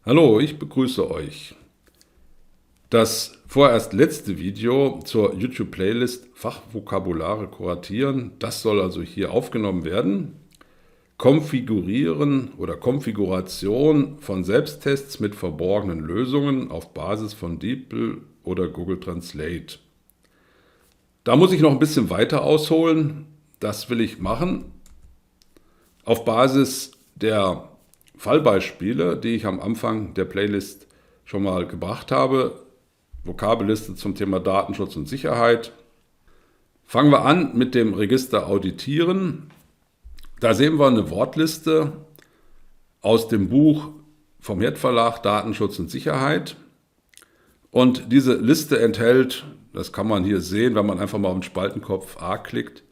Hallo, ich begrüße euch. Das vorerst letzte Video zur YouTube-Playlist Fachvokabulare kuratieren, das soll also hier aufgenommen werden. Konfigurieren oder Konfiguration von Selbsttests mit verborgenen Lösungen auf Basis von DeepL oder Google Translate. Da muss ich noch ein bisschen weiter ausholen. Das will ich machen. Auf Basis der Fallbeispiele, die ich am Anfang der Playlist schon mal gebracht habe, Vokabelliste zum Thema Datenschutz und Sicherheit. Fangen wir an mit dem Register Auditieren. Da sehen wir eine Wortliste aus dem Buch vom Herd Verlag Datenschutz und Sicherheit. Und diese Liste enthält, das kann man hier sehen, wenn man einfach mal auf den Spaltenkopf A klickt,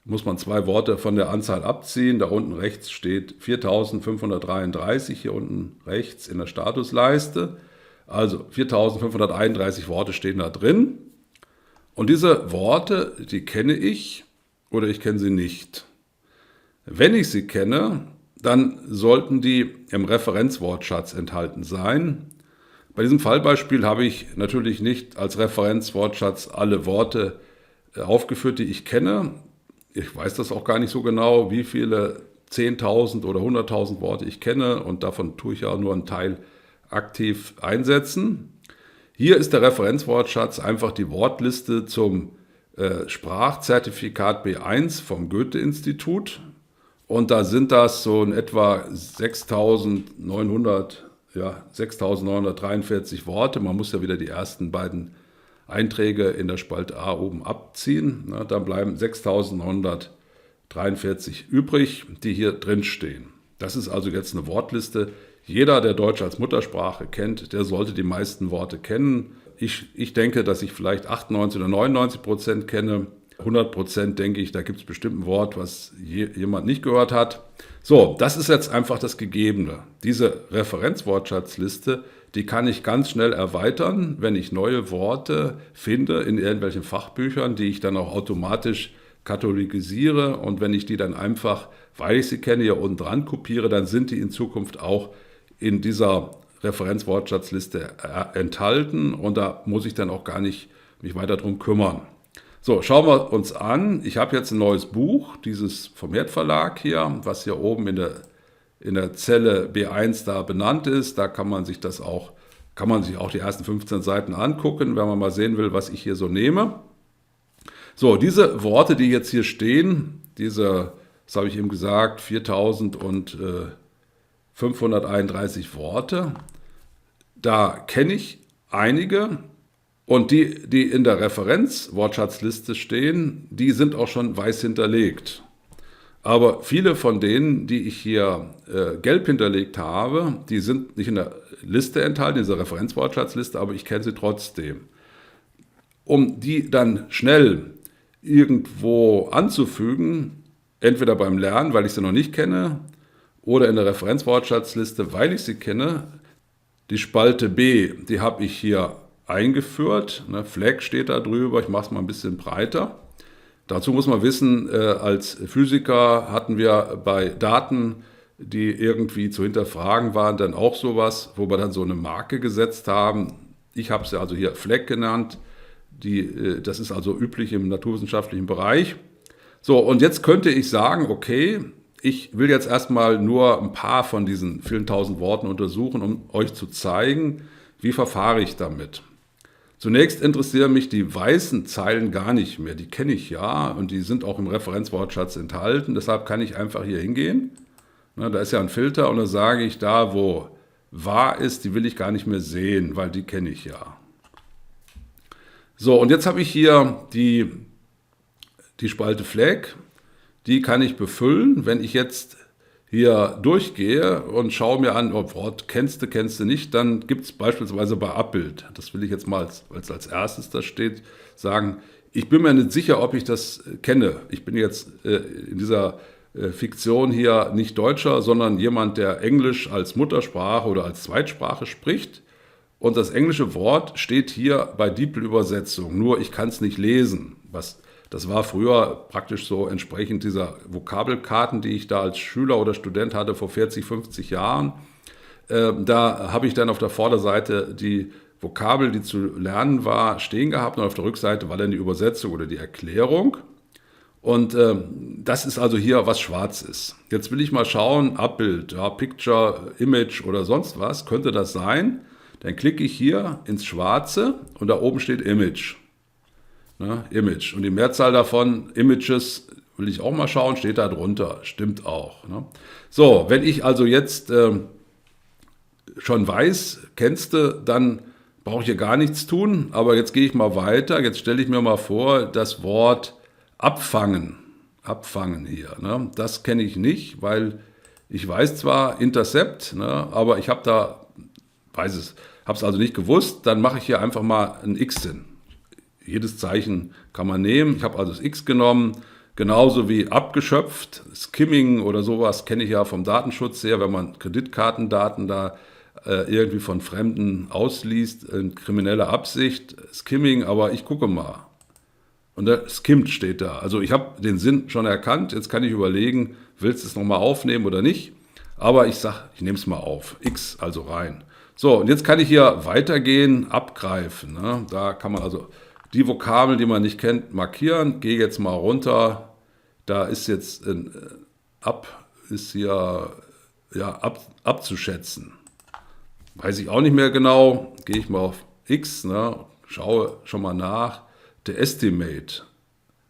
muss man 2 Worte von der Anzahl abziehen. Da unten rechts steht 4533, hier unten rechts in der Statusleiste. Also 4531 Worte stehen da drin. Und diese Worte, die kenne ich oder ich kenne sie nicht. Wenn ich sie kenne, dann sollten die im Referenzwortschatz enthalten sein. Bei diesem Fallbeispiel habe ich natürlich nicht als Referenzwortschatz alle Worte aufgeführt, die ich kenne. Ich weiß das auch gar nicht so genau, wie viele 10.000 oder 100.000 Worte ich kenne, und davon tue ich ja nur einen Teil aktiv einsetzen. Hier ist der Referenzwortschatz einfach die Wortliste zum Sprachzertifikat B1 vom Goethe-Institut, und da sind das so in etwa 6.943 Worte. Man muss ja wieder die ersten beiden Einträge in der Spalte A oben abziehen. Dann bleiben 6.943 übrig, die hier drin stehen. Das ist also jetzt eine Wortliste. Jeder, der Deutsch als Muttersprache kennt, der sollte die meisten Worte kennen. Ich denke, dass ich vielleicht 98 oder 99% kenne. 100% denke ich, da gibt es bestimmt ein Wort, was jemand nicht gehört hat. So, das ist jetzt einfach das Gegebene. Diese Referenzwortschatzliste, die kann ich ganz schnell erweitern, wenn ich neue Worte finde in irgendwelchen Fachbüchern, die ich dann auch automatisch katalogisiere. Und wenn ich die dann einfach, weil ich sie kenne, hier unten dran kopiere, dann sind die in Zukunft auch in dieser Referenzwortschatzliste enthalten. Und da muss ich dann auch gar nicht mich weiter drum kümmern. So, schauen wir uns an. Ich habe jetzt ein neues Buch, dieses vom Herd Verlag hier, was hier oben in der Zelle B1 da benannt ist. Da kann man sich auch die ersten 15 Seiten angucken, wenn man mal sehen will, was ich hier so nehme. So, diese Worte, die jetzt hier stehen, das habe ich eben gesagt, 4.531 Worte, da kenne ich einige. Und die in der Referenzwortschatzliste stehen, die sind auch schon weiß hinterlegt. Aber viele von denen, die ich hier gelb hinterlegt habe, die sind nicht in der Liste enthalten, in dieser Referenzwortschatzliste, aber ich kenne sie trotzdem. Um die dann schnell irgendwo anzufügen, entweder beim Lernen, weil ich sie noch nicht kenne, oder in der Referenzwortschatzliste, weil ich sie kenne, die Spalte B, die habe ich hier eingeführt. Flag steht da drüber, ich mache es mal ein bisschen breiter. Dazu muss man wissen, als Physiker hatten wir bei Daten, die irgendwie zu hinterfragen waren, dann auch sowas, wo wir dann so eine Marke gesetzt haben. Ich habe sie also hier Flag genannt. Das ist also üblich im naturwissenschaftlichen Bereich. So, und jetzt könnte ich sagen, okay, ich will jetzt erstmal nur ein paar von diesen vielen tausend Worten untersuchen, um euch zu zeigen, wie verfahre ich damit. Zunächst interessieren mich die weißen Zeilen gar nicht mehr. Die kenne ich ja und die sind auch im Referenzwortschatz enthalten. Deshalb kann ich einfach hier hingehen. Da ist ja ein Filter und da sage ich, da wo wahr ist, die will ich gar nicht mehr sehen, weil die kenne ich ja. So, und jetzt habe ich hier die Spalte Flag. Die kann ich befüllen. Wenn ich jetzt hier durchgehe und schaue mir an, ob Wort kennst du nicht, dann gibt es beispielsweise bei Abbild, das will ich jetzt mal, weil es als erstes da steht, sagen, ich bin mir nicht sicher, ob ich das kenne. Ich bin jetzt in dieser Fiktion hier nicht Deutscher, sondern jemand, der Englisch als Muttersprache oder als Zweitsprache spricht. Und das englische Wort steht hier bei DeepL-Übersetzung, nur ich kann es nicht lesen. Das war früher praktisch so entsprechend dieser Vokabelkarten, die ich da als Schüler oder Student hatte vor 40, 50 Jahren. Da habe ich dann auf der Vorderseite die Vokabel, die zu lernen war, stehen gehabt und auf der Rückseite war dann die Übersetzung oder die Erklärung. Und das ist also hier, was schwarz ist. Jetzt will ich mal schauen, Abbild, ja, Picture, Image oder sonst was, könnte das sein? Dann klicke ich hier ins Schwarze und da oben steht Image. Ne, Image. Und die Mehrzahl davon, Images, will ich auch mal schauen, steht da drunter. Stimmt auch. Ne? So, wenn ich also jetzt schon weiß, kennst du, dann brauche ich hier gar nichts tun. Aber jetzt gehe ich mal weiter. Jetzt stelle ich mir mal vor, das Wort abfangen. Abfangen hier. Ne? Das kenne ich nicht, weil ich weiß zwar Intercept, ne, aber ich habe da, habe es also nicht gewusst. Dann mache ich hier einfach mal ein X hin. Jedes Zeichen kann man nehmen. Ich habe also das X genommen, genauso wie abgeschöpft, Skimming oder sowas kenne ich ja vom Datenschutz her, wenn man Kreditkartendaten da irgendwie von Fremden ausliest, in krimineller Absicht, Skimming, aber ich gucke mal. Und da skimmt steht da. Also ich habe den Sinn schon erkannt, jetzt kann ich überlegen, willst du es nochmal aufnehmen oder nicht? Aber ich sage, ich nehme es mal auf, X also rein. So, und jetzt kann ich hier weitergehen, abgreifen. Ne? Da kann man also die Vokabeln, die man nicht kennt, markieren. Gehe jetzt mal runter. Da ist jetzt ein ist hier ja, abzuschätzen. Weiß ich auch nicht mehr genau. Gehe ich mal auf X, ne? Schaue schon mal nach. Der Estimate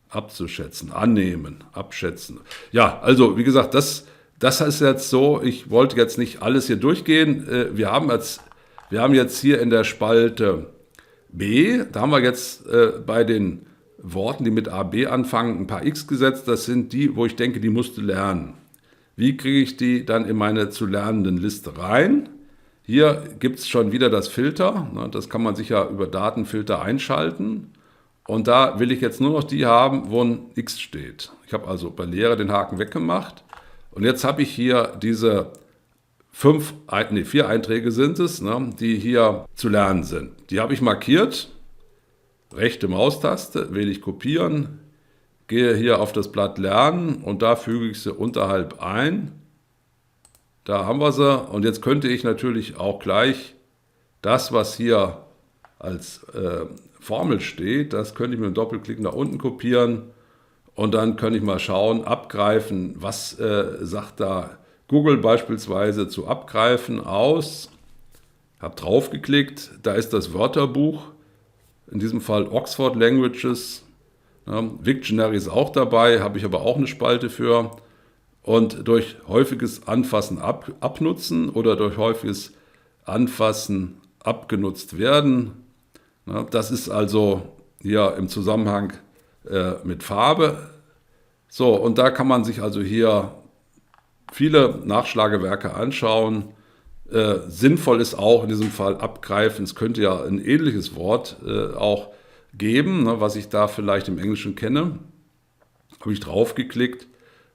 abzuschätzen, annehmen, abschätzen. Ja, also wie gesagt, das ist jetzt so. Ich wollte jetzt nicht alles hier durchgehen. Wir haben jetzt hier in der Spalte B, da haben wir jetzt bei den Worten, die mit AB anfangen, ein paar X gesetzt. Das sind die, wo ich denke, die musst du lernen. Wie kriege ich die dann in meine zu lernenden Liste rein? Hier gibt es schon wieder das Filter. Das kann man sich ja über Datenfilter einschalten. Und da will ich jetzt nur noch die haben, wo ein X steht. Ich habe also bei Lehre den Haken weggemacht. Und jetzt habe ich hier diese 4 Einträge sind es, ne, die hier zu lernen sind. Die habe ich markiert. Rechte Maustaste, wähle ich kopieren, gehe hier auf das Blatt Lernen und da füge ich sie unterhalb ein. Da haben wir sie. Und jetzt könnte ich natürlich auch gleich das, was hier als Formel steht, das könnte ich mit einem Doppelklick nach unten kopieren. Und dann könnte ich mal schauen, abgreifen, was sagt da Google beispielsweise zu abgreifen aus. Habe drauf geklickt, da ist das Wörterbuch, in diesem Fall Oxford Languages. Ja, Wiktionary ist auch dabei, habe ich aber auch eine Spalte für. Und durch häufiges Anfassen abnutzen oder durch häufiges Anfassen abgenutzt werden. Ja, das ist also hier im Zusammenhang mit Farbe. So, und da kann man sich also hier viele Nachschlagewerke anschauen. Sinnvoll ist auch in diesem Fall abgreifen. Es könnte ja ein ähnliches Wort auch geben, ne, was ich da vielleicht im Englischen kenne. Habe ich draufgeklickt.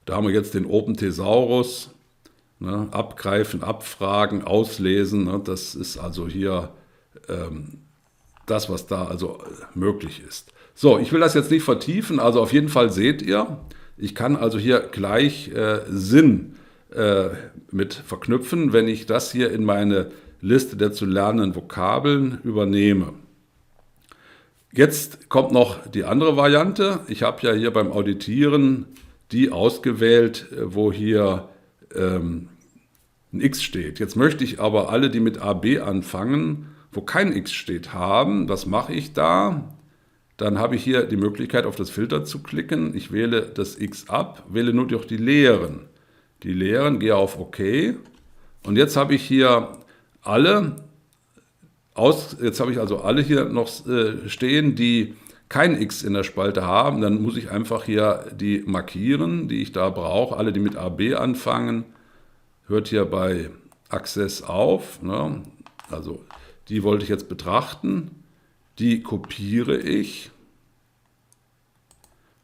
Da haben wir jetzt den Open Thesaurus. Ne, abgreifen, abfragen, auslesen. Ne, das ist also hier das, was da also möglich ist. So, ich will das jetzt nicht vertiefen. Also auf jeden Fall seht ihr, ich kann also hier gleich Sinn mit verknüpfen, wenn ich das hier in meine Liste der zu lernenden Vokabeln übernehme. Jetzt kommt noch die andere Variante. Ich habe ja hier beim Auditieren die ausgewählt, wo hier ein X steht. Jetzt möchte ich aber alle, die mit AB anfangen, wo kein X steht, haben. Was mache ich da? Dann habe ich hier die Möglichkeit, auf das Filter zu klicken. Ich wähle das X ab, wähle nur durch die leeren. Die leeren, gehe auf OK. Und jetzt habe ich hier jetzt habe ich also alle hier noch stehen, die kein X in der Spalte haben. Dann muss ich einfach hier die markieren, die ich da brauche. Alle, die mit AB anfangen, hört hier bei Access auf. Ne? Also die wollte ich jetzt betrachten. Die kopiere ich.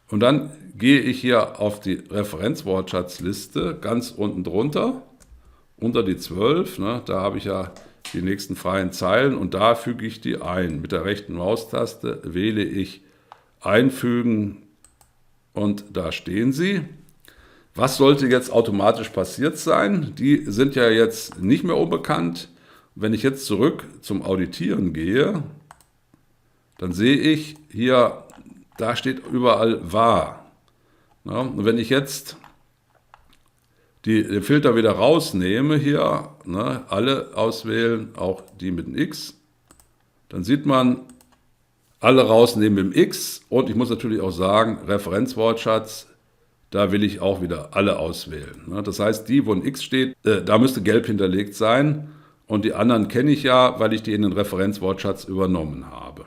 Und dann gehe ich hier auf die Referenzwortschatzliste ganz unten drunter, unter die 12. Ne, da habe ich ja die nächsten freien Zeilen und da füge ich die ein. Mit der rechten Maustaste wähle ich Einfügen und da stehen sie. Was sollte jetzt automatisch passiert sein? Die sind ja jetzt nicht mehr unbekannt. Wenn ich jetzt zurück zum Auditieren gehe, dann sehe ich hier, da steht überall wahr. Ja, und wenn ich jetzt den Filter wieder rausnehme, hier, ne, alle auswählen, auch die mit dem X, dann sieht man, alle rausnehmen mit dem X und ich muss natürlich auch sagen, Referenzwortschatz, da will ich auch wieder alle auswählen. Ne. Das heißt, die, wo ein X steht, da müsste gelb hinterlegt sein und die anderen kenne ich ja, weil ich die in den Referenzwortschatz übernommen habe.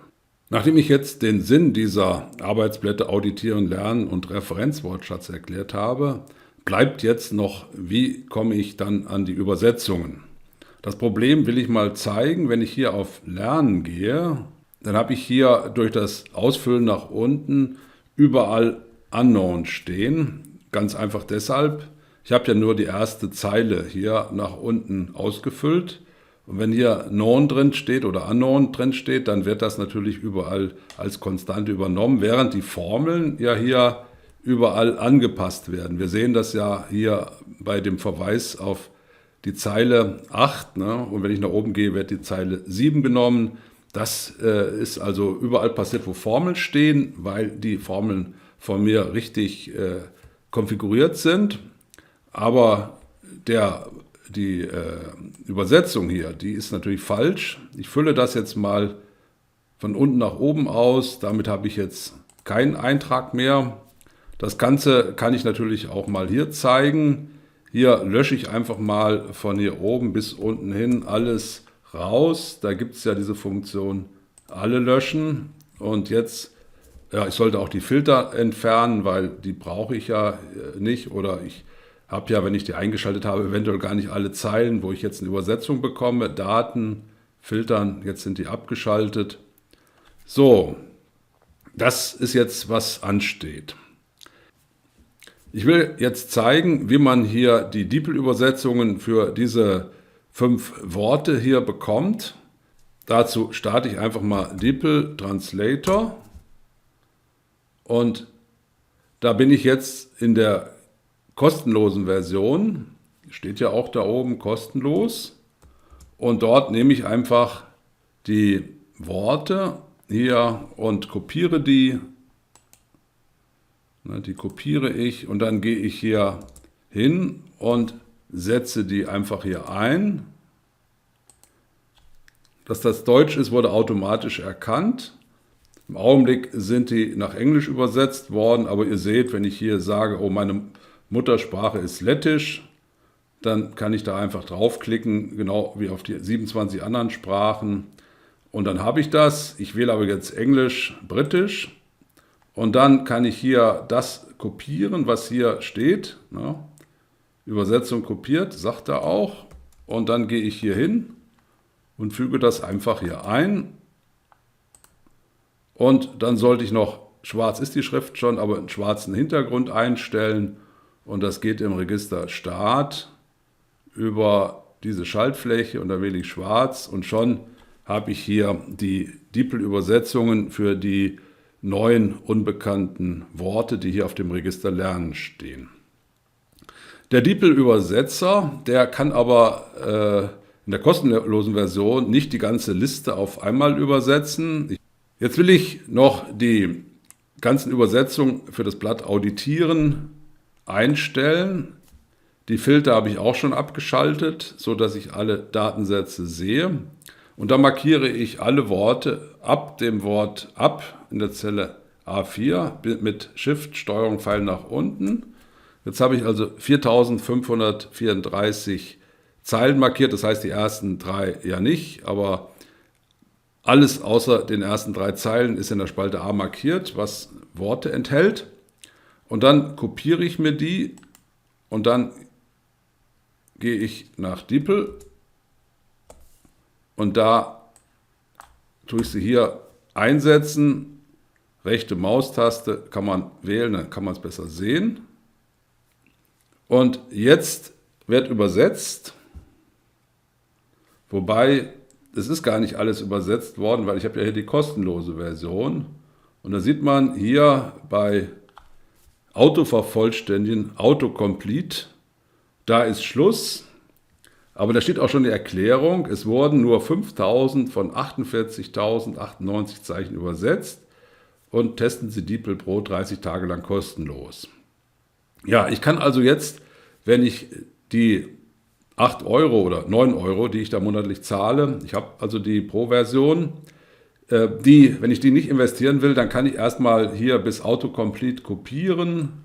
Nachdem ich jetzt den Sinn dieser Arbeitsblätter Auditieren, Lernen und Referenzwortschatz erklärt habe, bleibt jetzt noch, wie komme ich dann an die Übersetzungen. Das Problem will ich mal zeigen, wenn ich hier auf Lernen gehe, dann habe ich hier durch das Ausfüllen nach unten überall Unknown stehen. Ganz einfach deshalb, ich habe ja nur die erste Zeile hier nach unten ausgefüllt. Und wenn hier Known drin steht oder Unknown drin steht, dann wird das natürlich überall als Konstante übernommen, während die Formeln ja hier überall angepasst werden. Wir sehen das ja hier bei dem Verweis auf die Zeile 8. Ne? Und wenn ich nach oben gehe, wird die Zeile 7 genommen. Das ist also überall passiert, wo Formeln stehen, weil die Formeln von mir richtig konfiguriert sind. Aber die Übersetzung hier, die ist natürlich falsch. Ich fülle das jetzt mal von unten nach oben aus. Damit habe ich jetzt keinen Eintrag mehr. Das Ganze kann ich natürlich auch mal hier zeigen. Hier lösche ich einfach mal von hier oben bis unten hin alles raus. Da gibt es ja diese Funktion alle löschen. Und jetzt, ja, ich sollte auch die Filter entfernen, weil die brauche ich ja nicht. Oder ich habe ja, wenn ich die eingeschaltet habe, eventuell gar nicht alle Zeilen, wo ich jetzt eine Übersetzung bekomme. Daten, filtern, jetzt sind die abgeschaltet. So, das ist jetzt, was ansteht. Ich will jetzt zeigen, wie man hier die DeepL-Übersetzungen für diese 5 Worte hier bekommt. Dazu starte ich einfach mal DeepL Translator und da bin ich jetzt in der kostenlosen Version, steht ja auch da oben kostenlos, und dort nehme ich einfach die Worte hier und kopiere die. Die kopiere ich und dann gehe ich hier hin und setze die einfach hier ein. Dass das Deutsch ist, wurde automatisch erkannt. Im Augenblick sind die nach Englisch übersetzt worden, aber ihr seht, wenn ich hier sage, oh, meine Muttersprache ist Lettisch, dann kann ich da einfach draufklicken, genau wie auf die 27 anderen Sprachen. Und dann habe ich das. Ich wähle aber jetzt Englisch, Britisch. Und dann kann ich hier das kopieren, was hier steht. Ne? Übersetzung kopiert, sagt er auch. Und dann gehe ich hier hin und füge das einfach hier ein. Und dann sollte ich noch, schwarz ist die Schrift schon, aber einen schwarzen Hintergrund einstellen. Und das geht im Register Start über diese Schaltfläche und da wähle ich schwarz. Und schon habe ich hier die DeepL-Übersetzungen für die neuen unbekannten Worte, die hier auf dem Register Lernen stehen. Der DeepL-Übersetzer, der kann aber in der kostenlosen Version nicht die ganze Liste auf einmal übersetzen. Jetzt will ich noch die ganzen Übersetzungen für das Blatt Auditieren einstellen. Die Filter habe ich auch schon abgeschaltet, sodass ich alle Datensätze sehe. Und da markiere ich alle Worte ab dem Wort ab in der Zelle A4 mit Shift, Steuerung, Pfeil nach unten. Jetzt habe ich also 4534 Zeilen markiert, das heißt die ersten 3 ja nicht, aber alles außer den ersten 3 Zeilen ist in der Spalte A markiert, was Worte enthält. Und dann kopiere ich mir die und dann gehe ich nach DeepL. Und da tue ich sie hier einsetzen. Rechte Maustaste kann man wählen, dann kann man es besser sehen. Und jetzt wird übersetzt. Wobei, es ist gar nicht alles übersetzt worden, weil ich habe ja hier die kostenlose Version. Und da sieht man hier bei Autovervollständigen, Autocomplete. Da ist Schluss. Aber da steht auch schon die Erklärung, es wurden nur 5.000 von 48.098 Zeichen übersetzt und testen Sie DeepL Pro 30 Tage lang kostenlos. Ja, ich kann also jetzt, wenn ich die 8 Euro oder 9 Euro, die ich da monatlich zahle, ich habe also die Pro-Version, wenn ich die nicht investieren will, dann kann ich erstmal hier bis Autocomplete kopieren.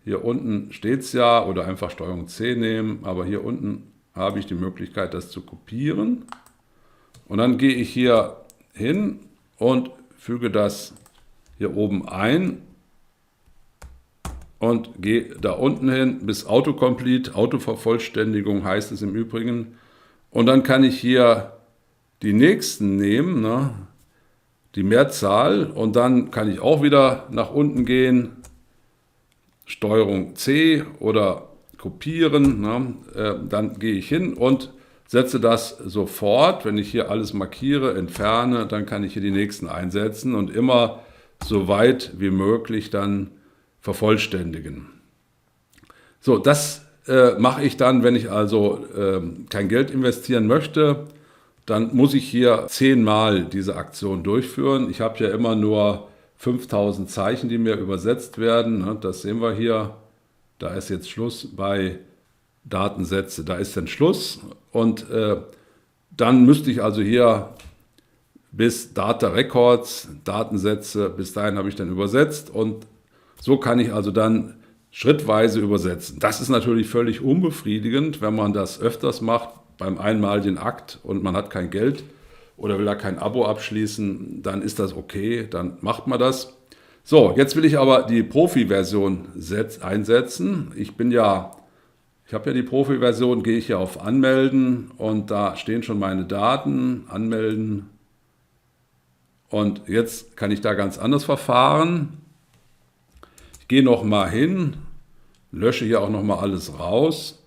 Hier unten steht es ja, oder einfach STRG C nehmen, aber hier unten habe ich die Möglichkeit, das zu kopieren. Und dann gehe ich hier hin und füge das hier oben ein und gehe da unten hin bis Autocomplete, Autovervollständigung heißt es im Übrigen. Und dann kann ich hier die nächsten nehmen, ne, die Mehrzahl, und dann kann ich auch wieder nach unten gehen, STRG C oder kopieren, ne, dann gehe ich hin und setze das sofort, wenn ich hier alles markiere, entferne, dann kann ich hier die nächsten einsetzen und immer so weit wie möglich dann vervollständigen. So, das mache ich dann, wenn ich also kein Geld investieren möchte, dann muss ich hier 10-mal diese Aktion durchführen. Ich habe ja immer nur 5.000 Zeichen, die mir übersetzt werden. Ne? Das sehen wir hier. Da ist jetzt Schluss bei Datensätze. Da ist dann Schluss. Und dann müsste ich also hier bis Data Records, Datensätze, bis dahin habe ich dann übersetzt. Und so kann ich also dann schrittweise übersetzen. Das ist natürlich völlig unbefriedigend, wenn man das öfters macht, beim einmaligen Akt und man hat kein Geld oder will da kein Abo abschließen, dann ist das okay, dann macht man das. So, jetzt will ich aber die Profi-Version einsetzen. Ich habe ja die Profi-Version, gehe ich hier auf Anmelden und da stehen schon meine Daten, anmelden. Und jetzt kann ich da ganz anders verfahren. Ich gehe nochmal hin, lösche hier auch nochmal alles raus.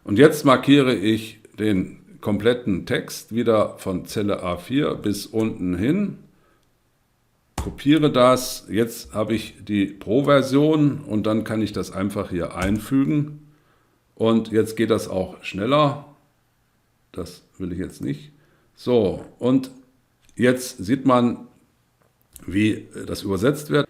Und jetzt markiere ich den kompletten Text wieder von Zelle A4 bis unten hin. Kopiere das. Jetzt habe ich die Pro-Version und dann kann ich das einfach hier einfügen. Und jetzt geht das auch schneller. Das will ich jetzt nicht. So, und jetzt sieht man, wie das übersetzt wird.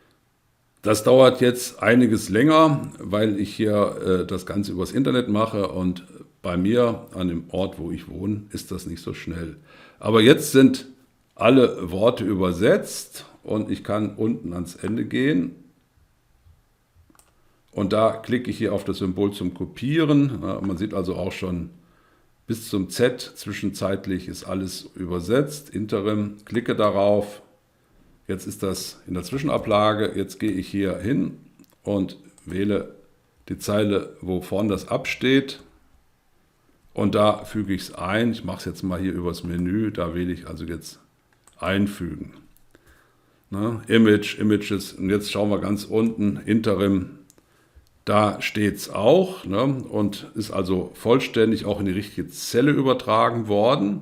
Das dauert jetzt einiges länger, weil ich hier das Ganze übers Internet mache und bei mir an dem Ort, wo ich wohne, ist das nicht so schnell. Aber jetzt sind alle Worte übersetzt und ich kann unten ans Ende gehen. Und da klicke ich hier auf das Symbol zum Kopieren. Man sieht also auch schon bis zum Z, zwischenzeitlich ist alles übersetzt. Interim, klicke darauf. Jetzt ist das in der Zwischenablage. Jetzt gehe ich hier hin und wähle die Zeile, wovon das absteht. Und da füge ich es ein. Ich mache es jetzt mal hier übers Menü. Da wähle ich also jetzt einfügen. Ne? Images. Und jetzt schauen wir ganz unten, Interim. Da steht es auch, ne? Und ist also vollständig auch in die richtige Zelle übertragen worden.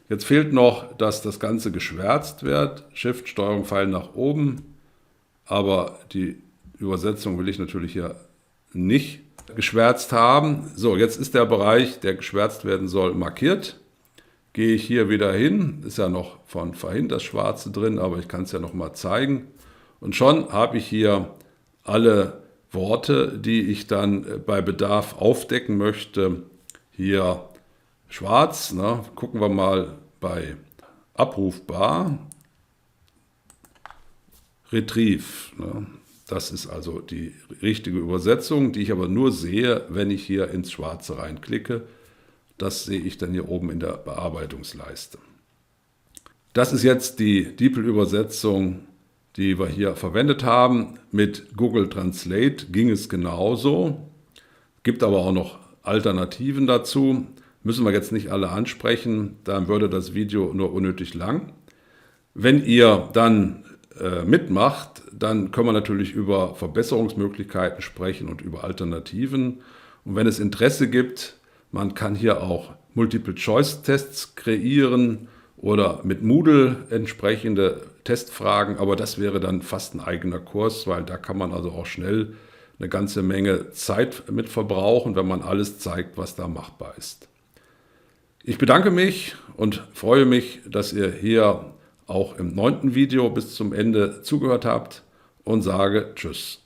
Jetzt fehlt noch, dass das Ganze geschwärzt wird. Shift, Steuerung, Pfeil nach oben. Aber die Übersetzung will ich natürlich hier nicht geschwärzt haben. So, jetzt ist der Bereich, der geschwärzt werden soll, markiert. Gehe ich hier wieder hin. Ist ja noch von vorhin das Schwarze drin, aber ich kann es ja noch mal zeigen. Und schon habe ich hier alle Worte, die ich dann bei Bedarf aufdecken möchte, hier schwarz. Ne? Gucken wir mal bei abrufbar. Retrieve. Ne? Das ist also die richtige Übersetzung, die ich aber nur sehe, wenn ich hier ins Schwarze reinklicke. Das sehe ich dann hier oben in der Bearbeitungsleiste. Das ist jetzt die DeepL-Übersetzung, die wir hier verwendet haben. Mit Google Translate ging es genauso. Gibt aber auch noch Alternativen dazu. Müssen wir jetzt nicht alle ansprechen, dann würde das Video nur unnötig lang. Wenn ihr dann mitmacht, dann können wir natürlich über Verbesserungsmöglichkeiten sprechen und über Alternativen. Und wenn es Interesse gibt, man kann hier auch Multiple-Choice-Tests kreieren oder mit Moodle entsprechende Testfragen, aber das wäre dann fast ein eigener Kurs, weil da kann man also auch schnell eine ganze Menge Zeit mit verbrauchen, wenn man alles zeigt, was da machbar ist. Ich bedanke mich und freue mich, dass ihr hier auch im 9. Video bis zum Ende zugehört habt und sage Tschüss.